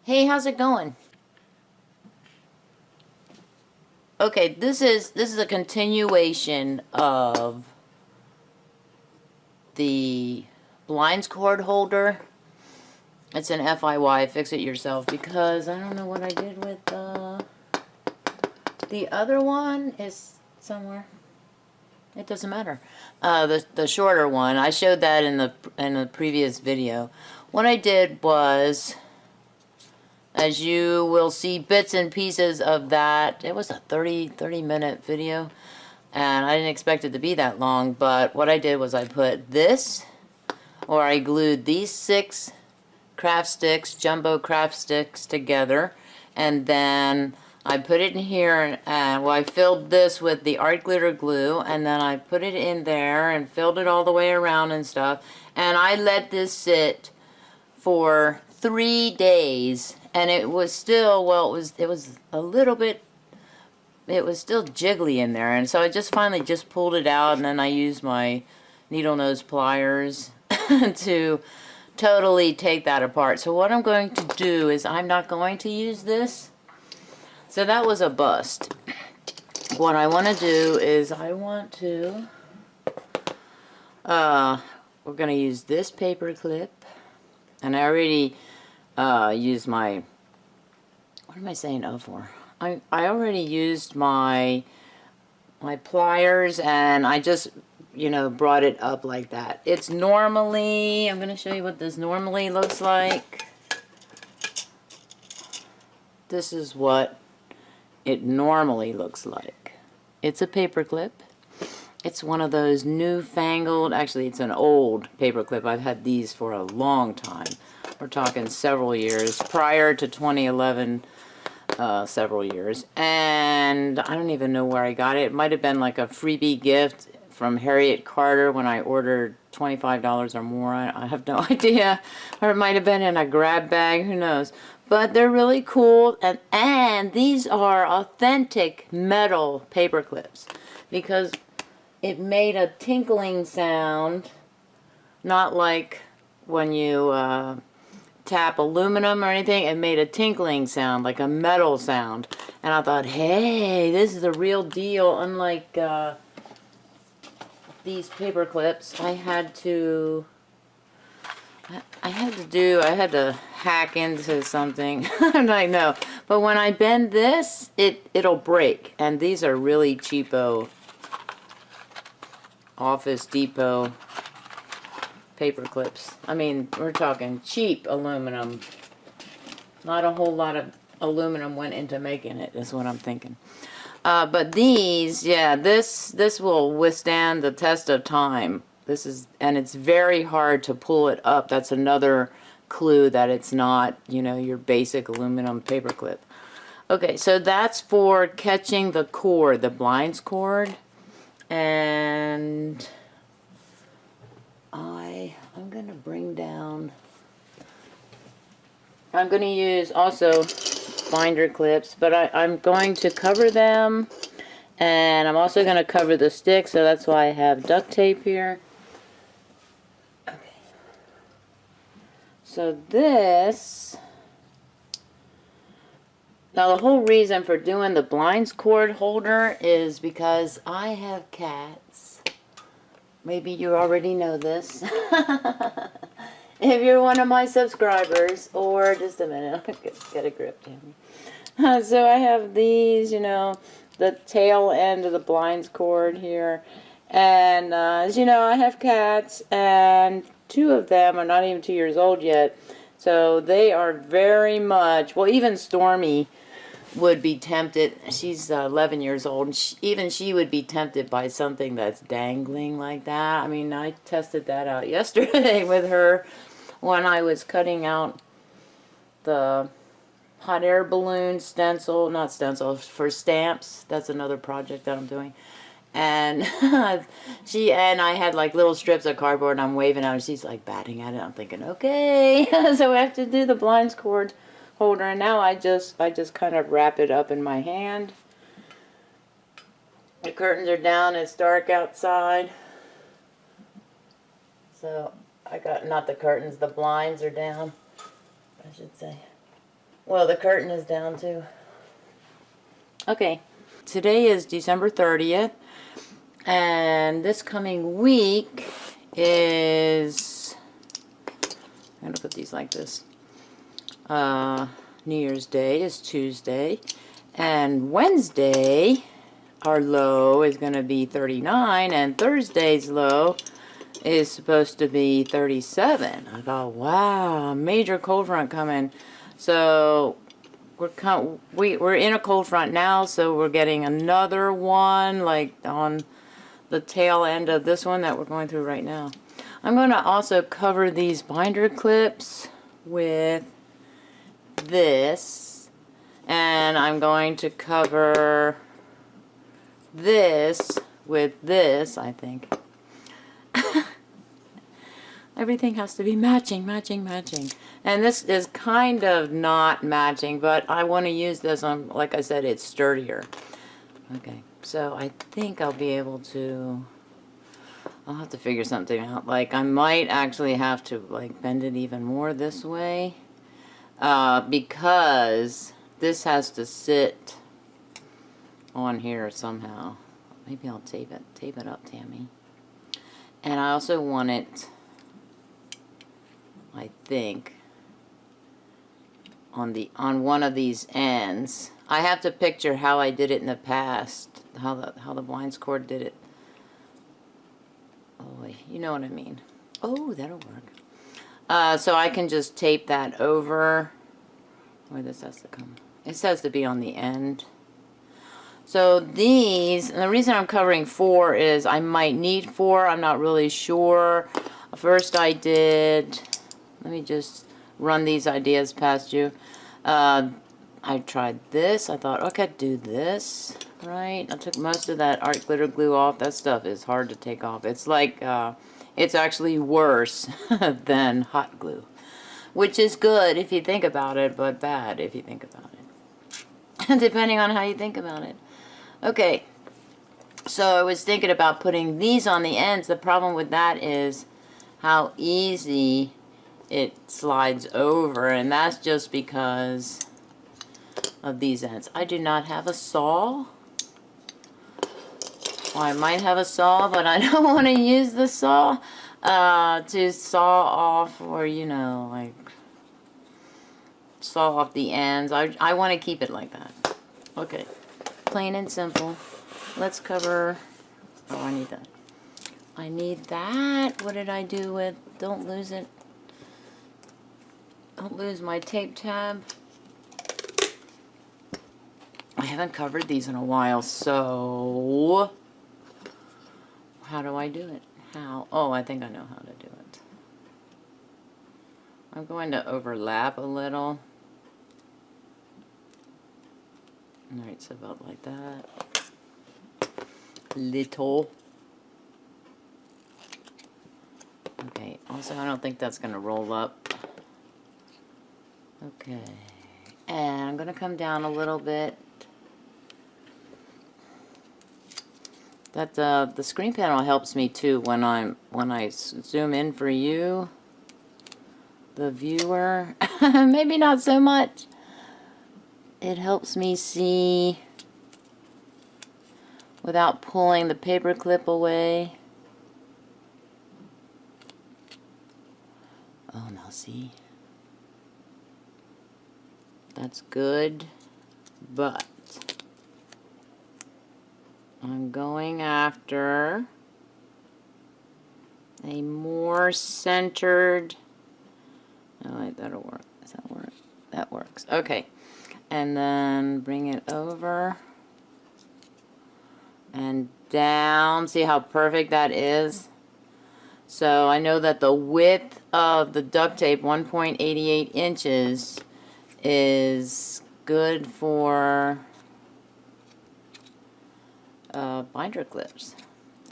Hey, how's it going? Okay, this is a continuation of the blinds cord holder. It's an FiY, fix it yourself, because I don't know what I did with the other one is somewhere. It doesn't matter. The shorter one, I showed that in the previous video. What I did was, as you will see bits and pieces of that, it was a 30 minute video, and I didn't expect it to be that long, but what I did was I put this, or I glued these 6 craft sticks, jumbo craft sticks together, and then I put it in here, and well, I filled this with the art glitter glue, and then I put it in there and filled it all the way around and stuff, and I let this sit for 3 days, and it was still, well, it was a little bit, it was still jiggly in there, and so I just finally just pulled it out, and then I used my needle nose pliers to totally take that apart. So what I'm going to do is I'm not going to use this. So that was a bust. What I want to do is I want to, we're going to use this paper clip. And I already used my, what am I saying oh for? I already used my pliers, and I just, you know, brought it up like that. It's normally, I'm going to show you what this normally looks like. This is what it normally looks like. It's a paper clip. It's one of those newfangled, actually it's an old paper clip. I've had these for a long time. We're talking several years, prior to 2011, several years. And I don't even know where I got it. It might have been like a freebie gift from Harriet Carter when I ordered $25 or more. I have no idea. Or it might have been in a grab bag, who knows. But they're really cool, and these are authentic metal paper clips, because it made a tinkling sound, not like when you tap aluminum or anything. It made a tinkling sound, like a metal sound. And I thought, hey, this is the real deal. Unlike these paper clips, I had to hack into something. I'm like, no. But when I bend this, it'll break. And these are really cheapo Office Depot paper clips. I mean, we're talking cheap aluminum. Not a whole lot of aluminum went into making it, is what I'm thinking. But these, yeah, this will withstand the test of time. And it's very hard to pull it up. That's another clue that it's not, you know, your basic aluminum paper clip. Okay, so that's for catching the cord, the blinds cord. And I'm going to bring down, I'm going to use also binder clips, but I'm going to cover them, and I'm also going to cover the stick, so that's why I have duct tape here. Okay. So this, now the whole reason for doing the blinds cord holder is because I have cats. Maybe you already know this. If you're one of my subscribers, or just a minute, get a grip, Tammy. So I have these, you know, the tail end of the blinds cord here. And as you know, I have cats, and 2 of them are not even 2 years old yet. So they are very much, well, even Stormy would be tempted. She's 11 years old, and even she would be tempted by something that's dangling like that. I mean, I tested that out yesterday with her when I was cutting out the hot air balloon stencil, not stencil, for stamps. That's another project that I'm doing. And I had like little strips of cardboard, and I'm waving out, and she's like batting at it. I'm thinking, okay. So I have to do the blinds cord holder, and now I just kind of wrap it up in my hand. The curtains are down, it's dark outside, so I got, not the curtains, the blinds are down, I should say. Well, the curtain is down too. Okay, today is December 30th, and this coming week is, I'm going to put these like this. New Year's Day is Tuesday, and Wednesday, our low is going to be 39, and Thursday's low is supposed to be 37. I thought, wow, major cold front coming. So we're in a cold front now, so we're getting another one like on the tail end of this one that we're going through right now. I'm going to also cover these binder clips with this, and I'm going to cover this with this, I think. Everything has to be matching, matching, matching. And this is kind of not matching, but I want to use this on, like I said, it's sturdier. Okay, so I think I'll be able to, I'll have to figure something out. Like, I might actually have to, like, bend it even more this way. Because this has to sit on here somehow. Maybe I'll tape it up, Tammy. And I also want it, I think, on one of these ends. I have to picture how I did it in the past, how the blinds cord did it. Oh, you know what I mean. Oh, that'll work. So I can just tape that over where this has to come. It has to be on the end. So these, and the reason I'm covering 4 is I might need 4. I'm not really sure. First I did, let me just run these ideas past you. I tried this. I thought, okay, do this, right? I took most of that art glitter glue off. That stuff is hard to take off. It's like, it's actually worse than hot glue, which is good if you think about it, but bad if you think about it. Depending on how you think about it. Okay, so I was thinking about putting these on the ends. The problem with that is how easy it slides over, and that's just because of these ends. I do not have a saw. Well, I might have a saw, but I don't want to use the saw to saw off, or, you know, like, saw off the ends. I want to keep it like that. Okay, plain and simple. Let's cover, oh, I need that. I need that. What did I do with, don't lose it. Don't lose my tape tab. I haven't covered these in a while, so how do I do it? How? Oh, I think I know how to do it. I'm going to overlap a little. Alright, so about like that. Little. Okay, also I don't think that's going to roll up. Okay, and I'm going to come down a little bit. That the screen panel helps me too when I zoom in for you, the viewer. Maybe not so much. It helps me see without pulling the paper clip away. Oh, now see. That's good, but I'm going after a more centered, oh wait, that'll work. Does that work? That works. Okay. And then bring it over and down. See how perfect that is? So I know that the width of the duct tape, 1.88 inches, is good for binder clips.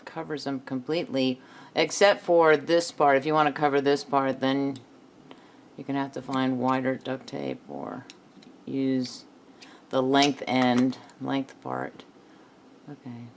Covers them completely, except for this part. If you want to cover this part, then you're going to have to find wider duct tape or use the length part. Okay.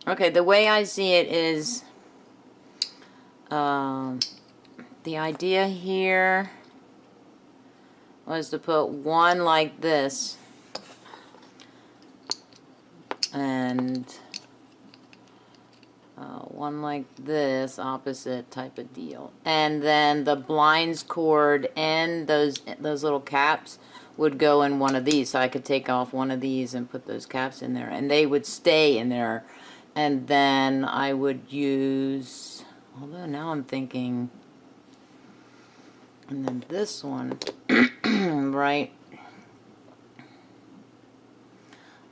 Okay, the way I see it is, the idea here was to put one like this and one like this, opposite type of deal. And then the blinds cord and those little caps would go in one of these. So I could take off one of these and put those caps in there, and they would stay in there. And then I would use, although now I'm thinking, and then this one, right?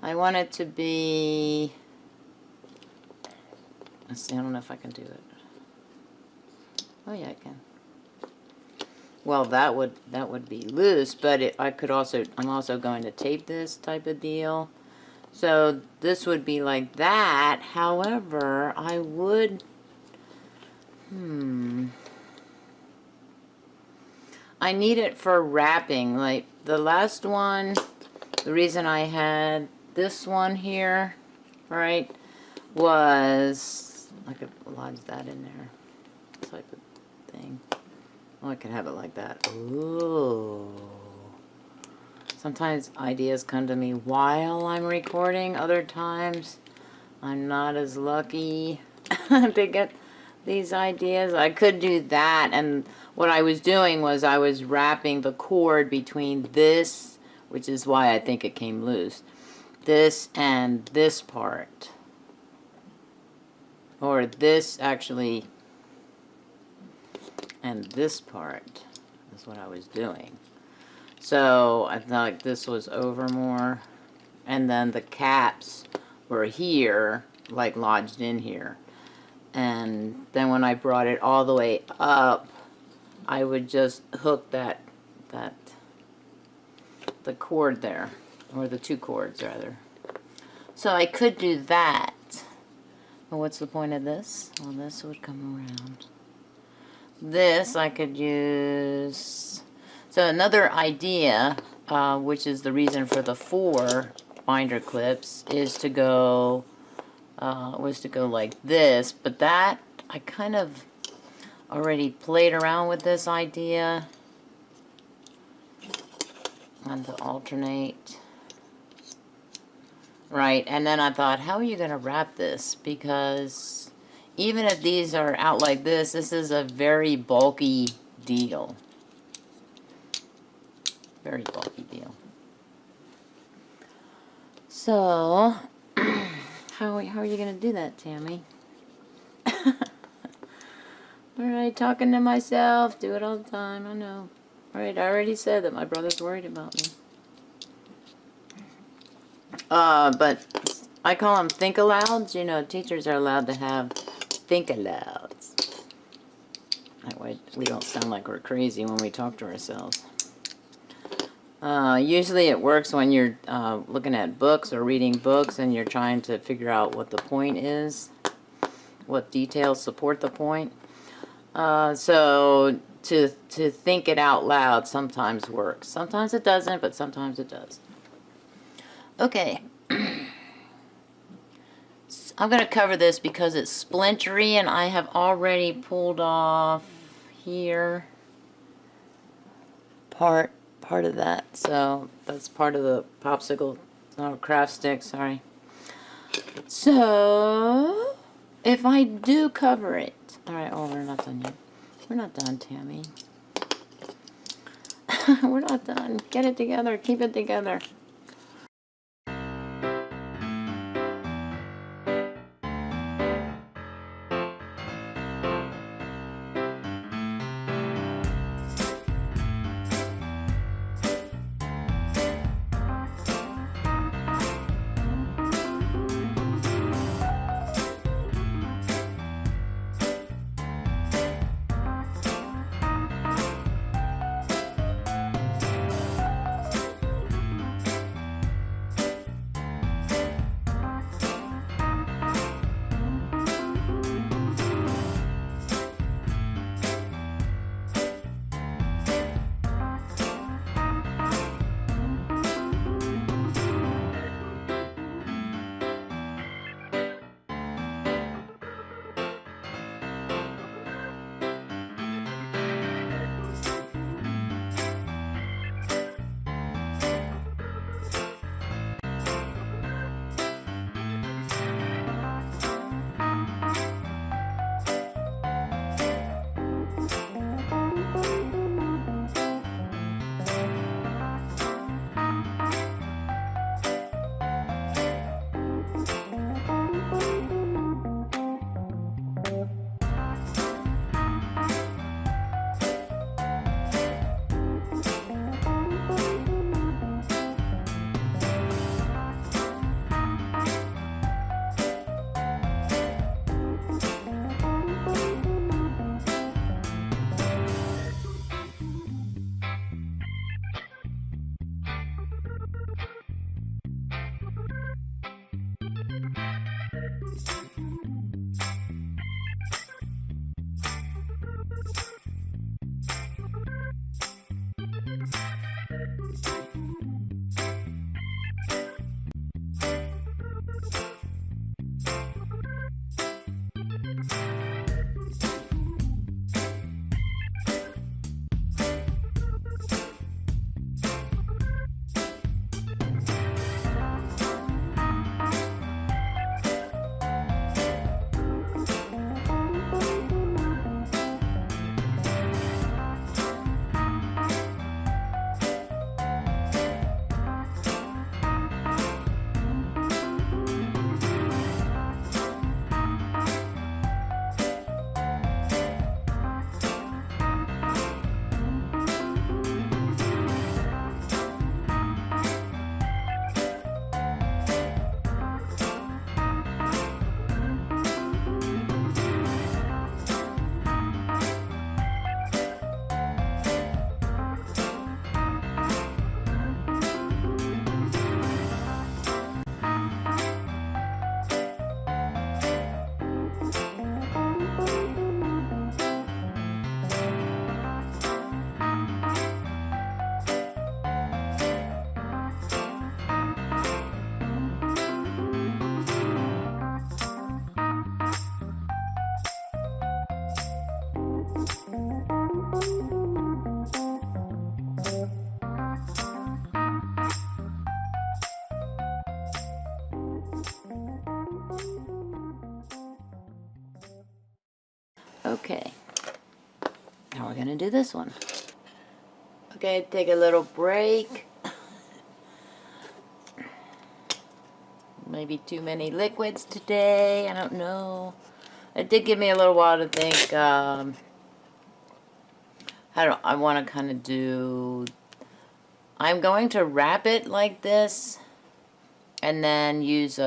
I want it to be, let's see, I don't know if I can do it. Oh yeah, I can. Well, that would be loose, but I could also, I'm also going to tape this type of deal. So this would be like that. However, I would, I need it for wrapping. Like the last one, the reason I had this one here, right, was, I could lodge that in there, type of thing. Oh, I could have it like that. Ooh. Sometimes ideas come to me while I'm recording. Other times, I'm not as lucky to get these ideas. I could do that, and what I was doing was I was wrapping the cord between this, which is why I think it came loose, this and this part. Or this, actually, and this part is what I was doing. So I thought like this was over more, and then the caps were here, like lodged in here. And then when I brought it all the way up, I would just hook the cord there, or the two cords rather. So I could do that. But what's the point of this? Well, this would come around. This I could use. So another idea, which is the reason for the 4 binder clips, is to go, was to go like this. But that, I kind of already played around with this idea. And to alternate. Right, and then I thought, how are you going to wrap this? Because even if these are out like this is a very bulky deal. Very bulky deal. So, how are you going to do that, Tammy? Alright, talking to myself. Do it all the time, I know. Alright, I already said that my brother's worried about me. But I call them think-alouds. You know, teachers are allowed to have think-alouds. That way we don't sound like we're crazy when we talk to ourselves. Usually it works when you're looking at books or reading books and you're trying to figure out what the point is, what details support the point. So to think it out loud sometimes works. Sometimes it doesn't, but sometimes it does. Okay. I'm going to cover this because it's splintery and I have already pulled off here part of that. So that's part of the popsicle craft stick, sorry. So if I do cover it. Alright, oh, we're not done yet. We're not done, Tammy. We're not done. Get it together. Keep it together. Okay. Now we're going to do this one. Okay, take a little break. Maybe too many liquids today. I don't know. It did give me a little while to think. I want to kind of do... I'm going to wrap it like this. And then use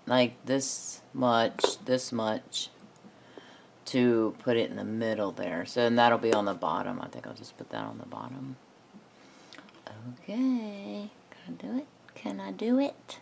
like this much to put it in the middle there. So then that'll be on the bottom. I think I'll just put that on the bottom. Okay. Can I do it? Can I do it?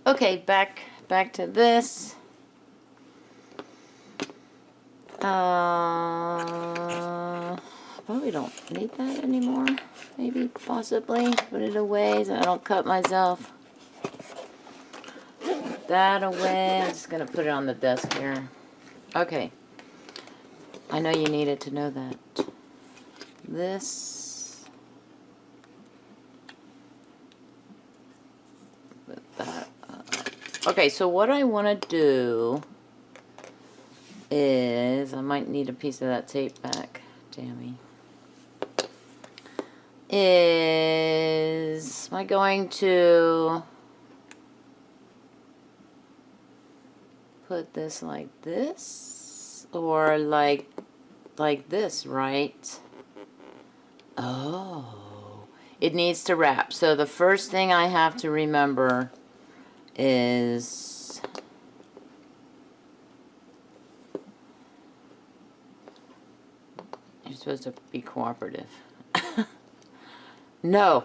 Okay, back to this. Probably don't need that anymore. Maybe, possibly. Put it away so I don't cut myself. Put that away. I'm just going to put it on the desk here. Okay. I know you needed to know that. This. Put that up. Okay, so what I want to do is, I might need a piece of that tape back. Dammy. Am I going to put this like this? Or like this, right? Oh. It needs to wrap. So the first thing I have to remember is you're supposed to be cooperative. No.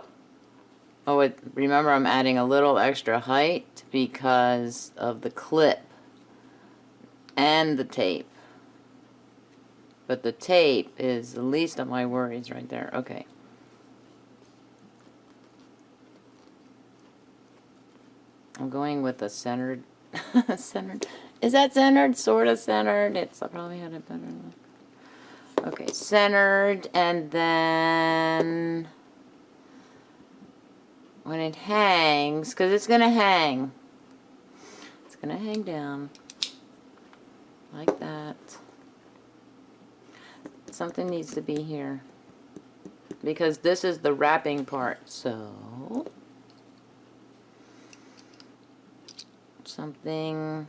Oh, remember I'm adding a little extra height because of the clip and the tape. But the tape is the least of my worries right there. Okay. I'm going with a centered. Centered. Is that centered? Sort of centered. It's I probably had it better. Okay, centered, and then when it hangs, because it's going to hang. It's going to hang down like that. Something needs to be here because this is the wrapping part. So something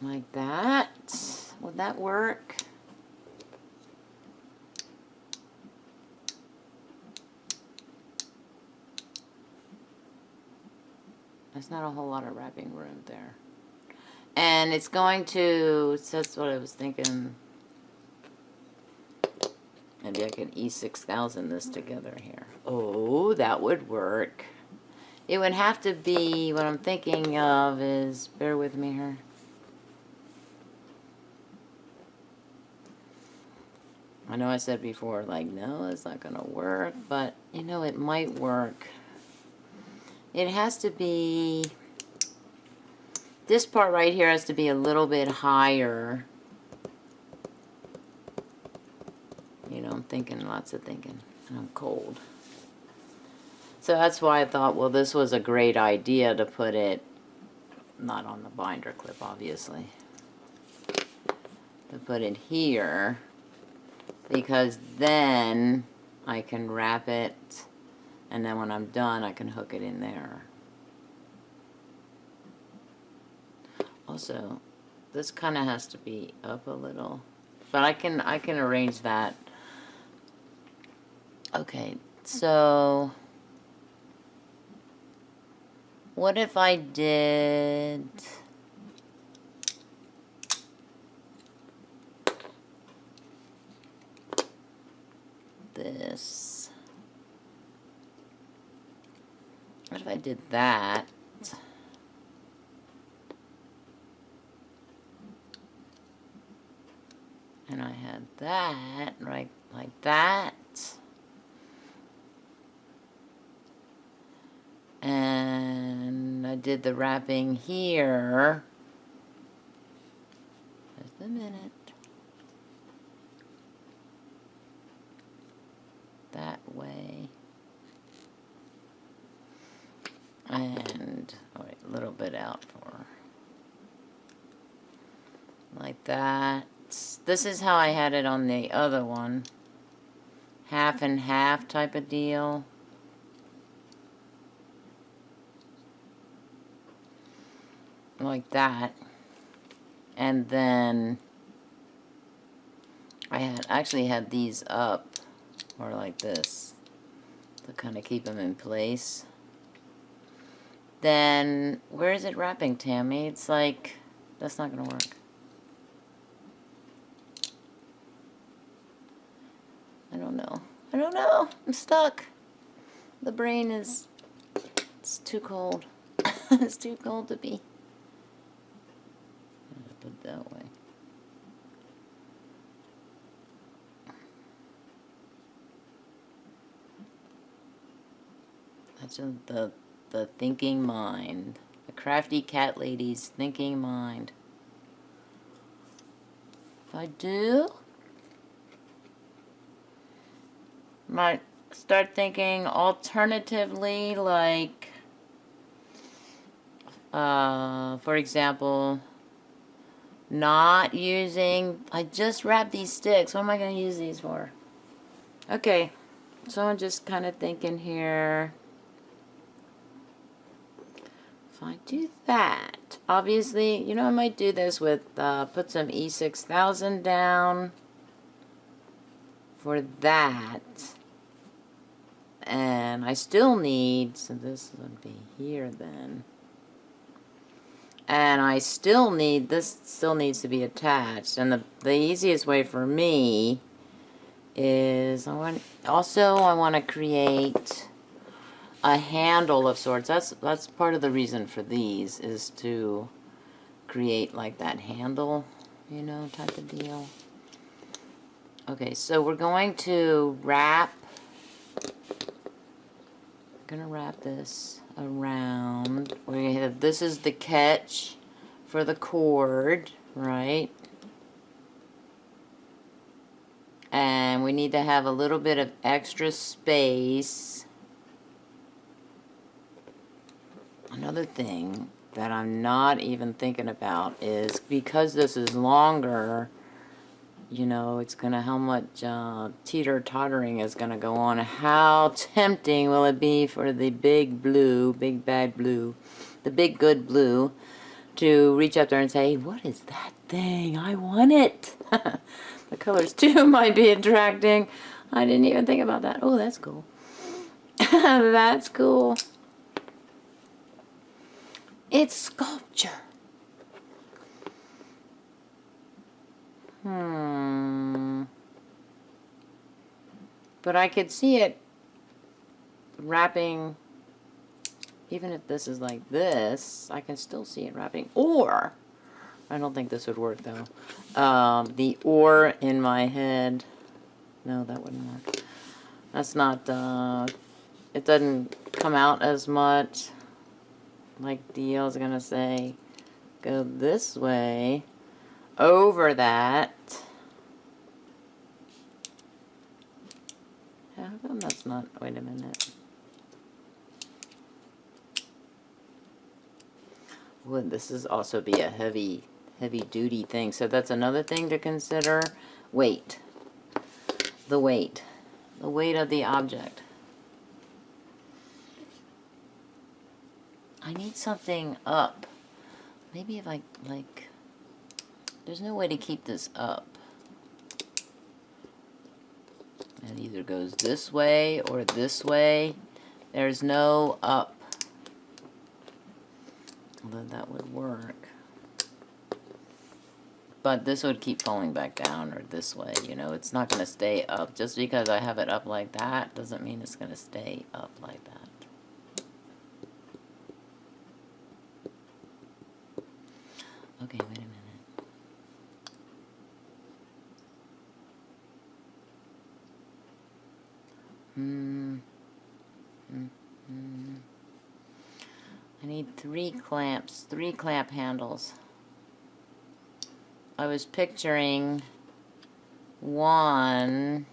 like that. Would that work? There's not a whole lot of wrapping room there. And it's going to, that's what I was thinking. Maybe I can E6000 this together here. Oh, that would work. It would have to be, what I'm thinking of is, bear with me here. I know I said before, like, no, it's not going to work, but, you know, it might work. It has to be, this part right here has to be a little bit higher. You know, I'm thinking, lots of thinking, and I'm cold. So that's why I thought, well, this was a great idea to put it, not on the binder clip, obviously, to put it here, because then I can wrap it, and then when I'm done, I can hook it in there. Also, this kind of has to be up a little, but I can arrange that. Okay, so what if I did this? What if I did that? And I had that right like that. And I did the wrapping here. Just a minute. That way. And oh wait, a little bit out for like that. This is how I had it on the other one. Half and half type of deal. Like that. And then I actually had these up, or like this, to kind of keep them in place. Then, where is it wrapping, Tammy? It's like, that's not going to work. I don't know. I don't know. I'm stuck. The brain is, it's too cold. It's too cold to be. Put it that way. That's the thinking mind. The crafty cat lady's thinking mind. If I do, might start thinking alternatively, like, for example, not using, I just wrapped these sticks. What am I going to use these for? Okay, so I'm just kind of thinking here. If I do that, obviously, you know, I might do this with, put some E6000 down for that. And I still need, so this would be here then. And I still need, this still needs to be attached. And the easiest way for me is, I want to create a handle of sorts. That's part of the reason for these, is to create like that handle, you know, type of deal. Okay, so we're going to wrap, this around. We have, this is the catch for the cord, right? And we need to have a little bit of extra space. Another thing that I'm not even thinking about is because this is longer, you know, it's gonna, how much teeter-tottering is gonna go on. How tempting will it be for the big blue, big bad blue, the big good blue, to reach up there and say, what is that thing? I want it. The colors too might be attracting. I didn't even think about that. Oh, that's cool. That's cool. It's sculpture. But I could see it wrapping, even if this is like this, I can still see it wrapping. Or, I don't think this would work though. The or in my head, no, that wouldn't work. That's not, it doesn't come out as much. Like D, I was gonna say, go this way, over that. How come that's not, wait a minute. Would this is also be a heavy duty thing, so that's another thing to consider. Weight. The weight. The weight of the object. I need something up. Maybe if I, like, there's no way to keep this up. It either goes this way or this way. There's no up. Although that would work. But this would keep falling back down, or this way, you know. It's not going to stay up. Just because I have it up like that doesn't mean it's going to stay up like that. Okay, wait a minute. I need 3 clamps, 3 clamp handles. I was picturing one.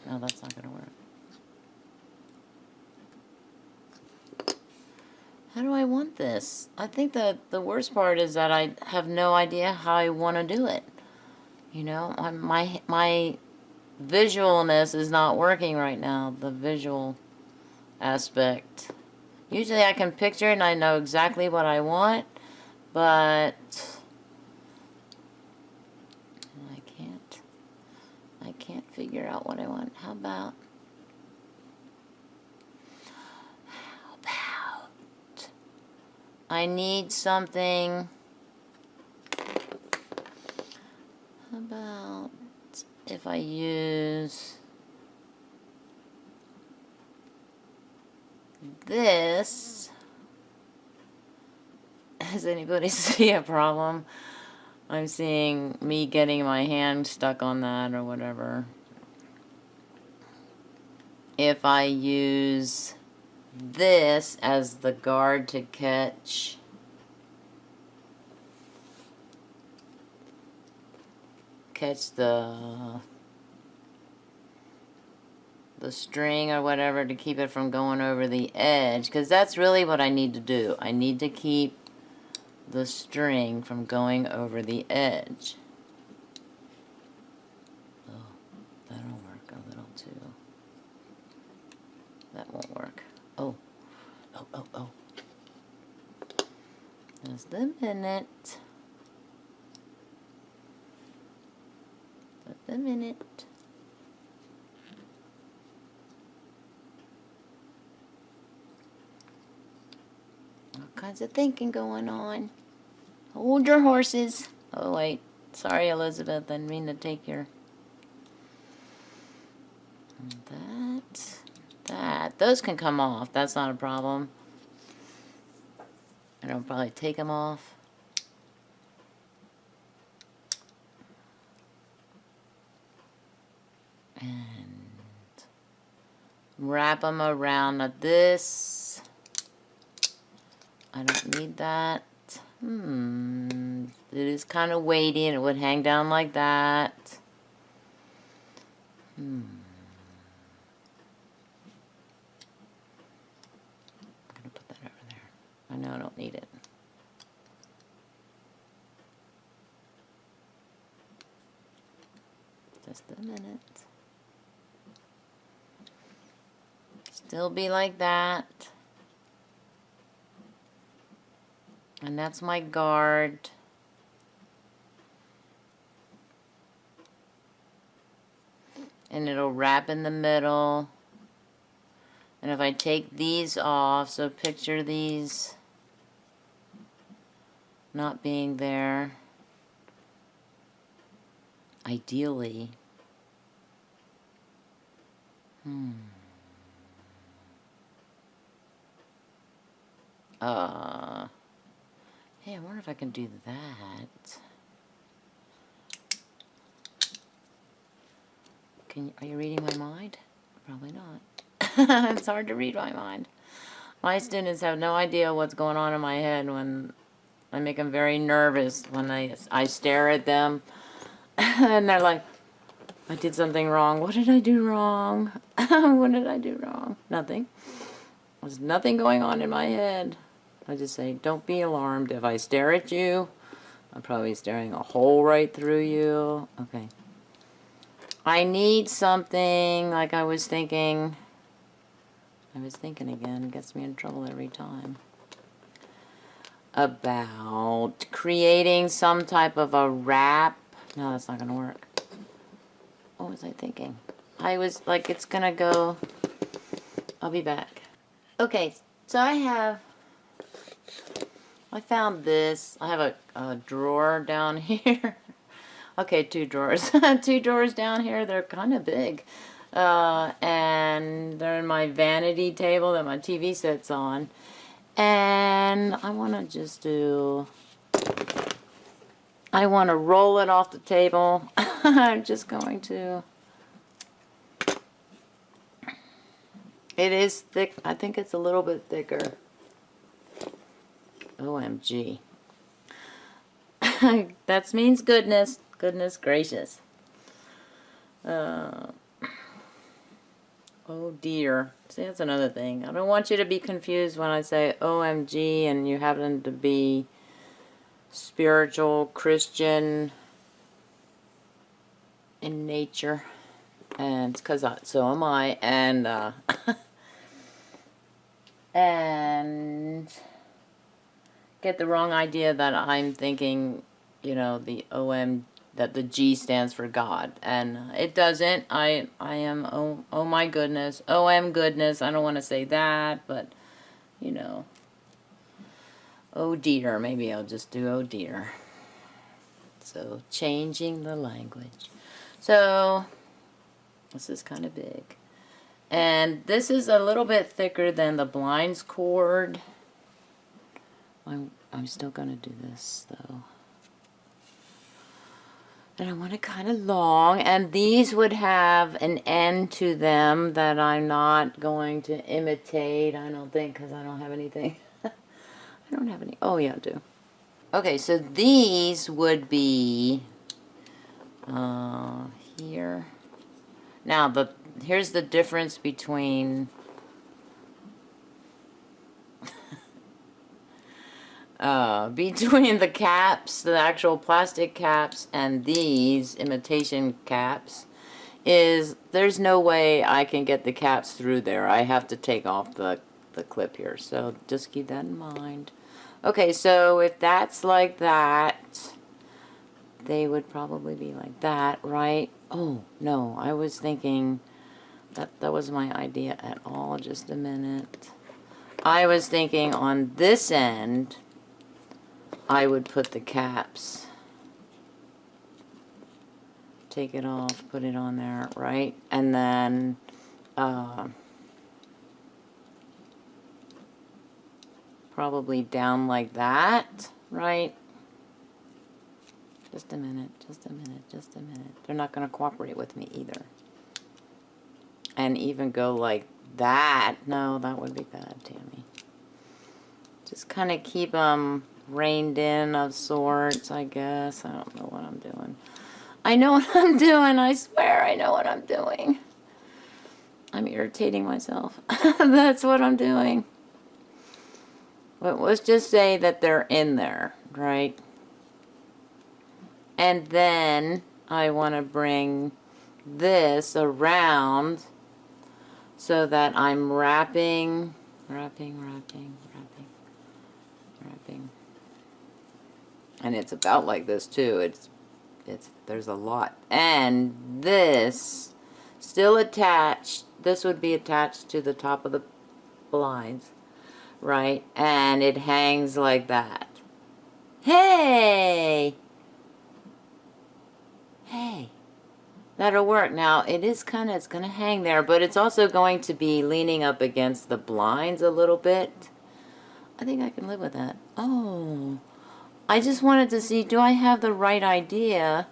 No, that's not going to work. How do I want this? I think that the worst part is that I have no idea how I want to do it. You know, my visualness is not working right now. The visual aspect. Usually I can picture it and I know exactly what I want, but I can't figure out what I want. How about I need something. How about if I use this? Does anybody see a problem? I'm seeing me getting my hand stuck on that or whatever. If I use this as the guard to catch the string or whatever to keep it from going over the edge, because that's really what I need to do. I need to keep the string from going over the edge. Oh, that'll work a little too. That won't work. Oh. Just a minute. Just a minute. All kinds of thinking going on. Hold your horses. Oh, wait. Sorry, Elizabeth. I didn't mean to take your... That. Those can come off. That's not a problem. And I'll probably take them off. And wrap them around this. I don't need that. It is kind of weighty and it would hang down like that. I'm gonna put that over there. I know I don't need it. Just a minute. Still be like that. And that's my guard. And it'll wrap in the middle. And if I take these off, so picture these not being there. Ideally. Hey, I wonder if I can do that. Are you reading my mind? Probably not. It's hard to read my mind. My students have no idea what's going on in my head when I make them very nervous when I stare at them. And they're like, I did something wrong. What did I do wrong? What did I do wrong? Nothing. There's nothing going on in my head. I just say, don't be alarmed. If I stare at you, I'm probably staring a hole right through you. Okay. I need something like I was thinking again. Gets me in trouble every time. About creating some type of a wrap. No, that's not going to work. What was I thinking? I was like, it's going to go. I'll be back. Okay, so I found this. I have a drawer down here. Okay, 2 drawers. 2 drawers down here. They're kind of big. And they're in my vanity table that my TV sits on. And I want to just I want to roll it off the table. I'm just going to. It is thick. I think it's a little bit thicker. OMG. That means goodness. Goodness gracious. Oh dear. See, that's another thing. I don't want you to be confused when I say OMG and you happen to be spiritual, Christian in nature. And it's because so am I. And, and get the wrong idea that I'm thinking, you know, that the G stands for God, and it doesn't. I am, oh my goodness, OM goodness. I don't want to say that, but, you know, oh dear. Maybe I'll just do oh dear. So, changing the language. So, this is kind of big. And this is a little bit thicker than the blinds cord. I'm still going to do this, though. And I want it kind of long, and these would have an end to them that I'm not going to imitate, I don't think, because I don't have anything. I don't have any. Oh, yeah, I do. Okay, so these would be here. Now, here's the difference between between the caps, the actual plastic caps, and these imitation caps, is there's no way I can get the caps through there. I have to take off the clip here, so just keep that in mind. Okay, so if that's like that, they would probably be like that, right? Oh, no, I was thinking that was my idea at all. Just a minute. I was thinking on this end, I would put the caps. Take it off, put it on there, right? And then, probably down like that, right? Just a minute, just a minute, just a minute. They're not going to cooperate with me either. And even go like that. No, that would be bad, Tammy. Just kind of keep them reined in of sorts, I guess. I don't know what I'm doing. I know what I'm doing. I swear I know what I'm doing. I'm irritating myself. That's what I'm doing. But let's just say that they're in there, right? And then I want to bring this around so that I'm wrapping. And it's about like this too. There's a lot. And this still attached. This would be attached to the top of the blinds, right? And it hangs like that. Hey! Hey! That'll work. Now, it's going to hang there, but it's also going to be leaning up against the blinds a little bit. I think I can live with that. Oh, I just wanted to see, do I have the right idea?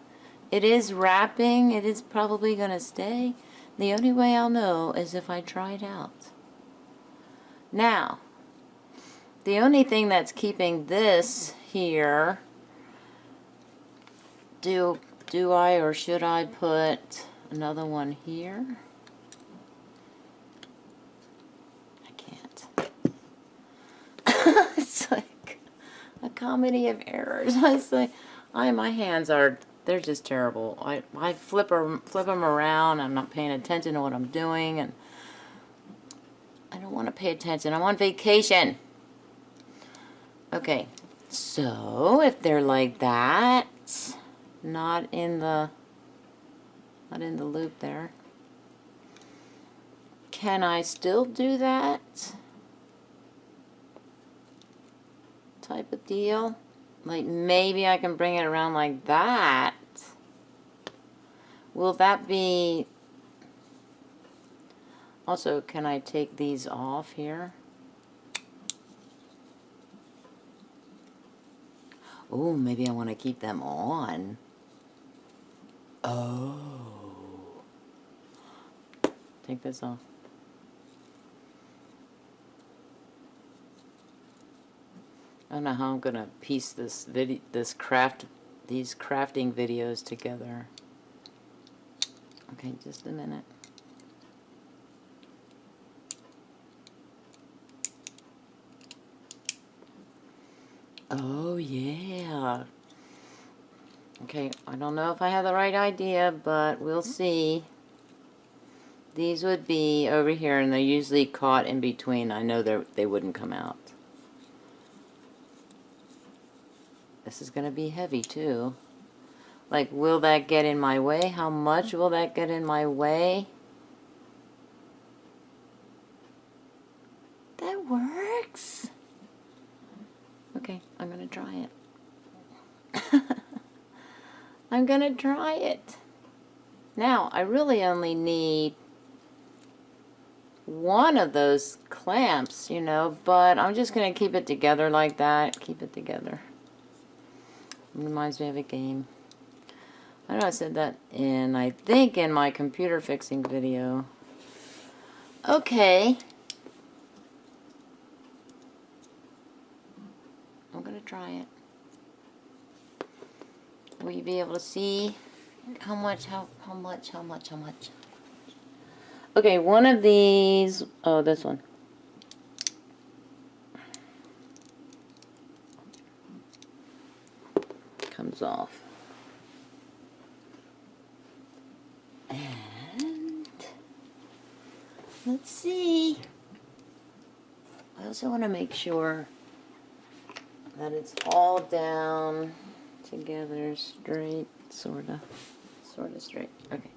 It is wrapping. It is probably going to stay. The only way I'll know is if I try it out. Now, the only thing that's keeping this here, do I or should I put another one here? I can't. It's like a comedy of errors. It's like, my hands are, they're just terrible. I flip them around. I'm not paying attention to what I'm doing, and I don't want to pay attention. I'm on vacation. Okay, so if they're like that, not in the loop there, can I still do that type of deal? Like maybe I can bring it around like that. Will that be... Also, can I take these off here? Oh, maybe I want to keep them on. Oh. Take this off. I don't know how I'm gonna piece these crafting videos together. Okay, just a minute. Oh yeah. Okay, I don't know if I have the right idea, but we'll see. These would be over here, and they're usually caught in between. I know they wouldn't come out. This is going to be heavy too. Like, will that get in my way? How much will that get in my way? That works. Okay, I'm going to try it. I'm going to try it. Now, I really only need one of those clamps, you know, but I'm just going to keep it together like that. Keep it together. It reminds me of a game. I know I said that I think in my computer fixing video. Okay. I'm going to try it. Will you be able to see how much? Okay, one of these, oh, this one. Comes off. And let's see. I also want to make sure that it's all down together straight, sorta straight. Okay.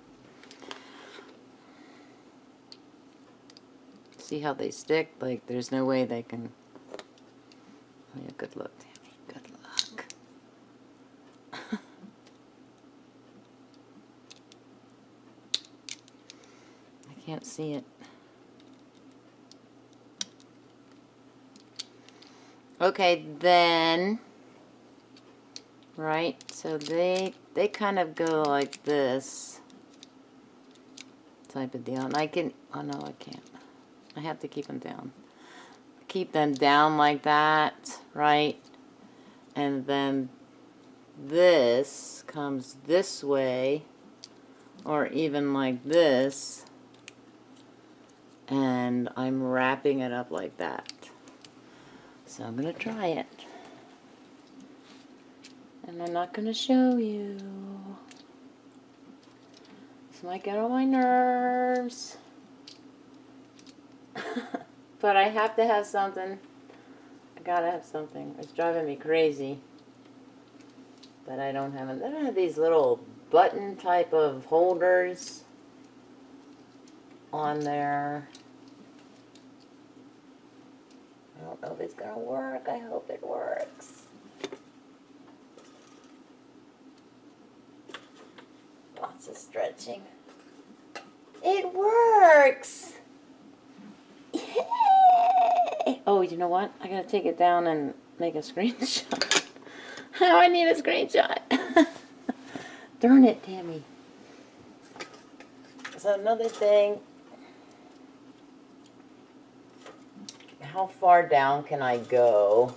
See how they stick? Like, there's no way they can... Oh, yeah, good luck, Tammy. Good luck. I can't see it. Okay, then... Right, so they kind of go like this type of deal. And I can... Oh, no, I can't. I have to keep them down. Keep them down like that, right? And then this comes this way, or even like this, and I'm wrapping it up like that. So I'm going to try it. And I'm not going to show you. This might get on my nerves. But I have to have something. I gotta have something. It's driving me crazy. But I don't have it. I don't have these little button type of holders on there. I don't know if it's gonna work. I hope it works. Lots of stretching. It works! Yay! Oh, you know what? I gotta take it down and make a screenshot. How I need a screenshot. Darn it, Tammy. So another thing. How far down can I go?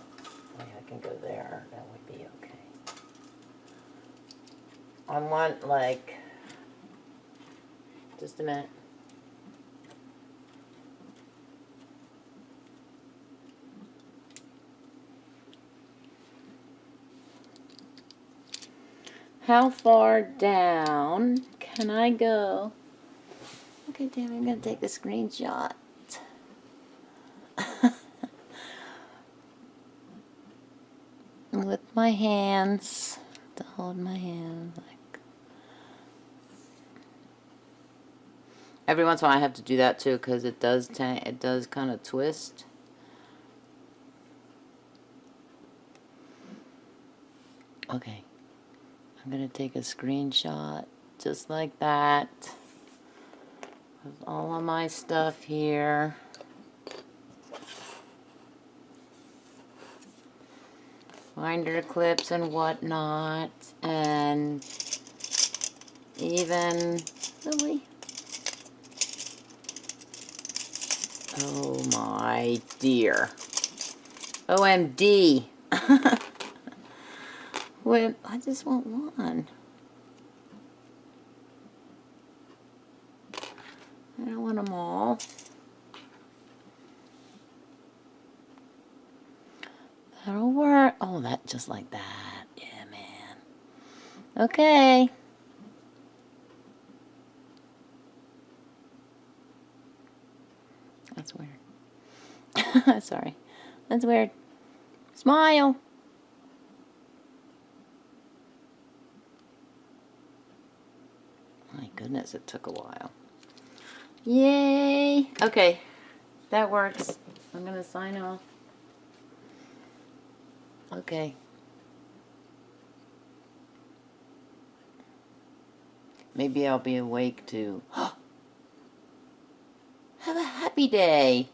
Oh, I can go there. That would be okay. I want like, just a minute. How far down can I go? Okay, Tammy, I'm going to take the screenshot. With my hands, to hold my hand like. Every once in a while I have to do that too, because it does kind of twist. Okay. I'm going to take a screenshot just like that of all of my stuff here. Binder clips and whatnot, and even Lily. Oh my dear. OMD. Wait, I just want one. I don't want them all. That'll work. Oh, that just like that. Yeah, man. Okay. That's weird. Sorry. That's weird. Smile. My goodness, it took a while. Yay. Okay. That works. I'm going to sign off. Okay. Maybe I'll be awake to have a happy day.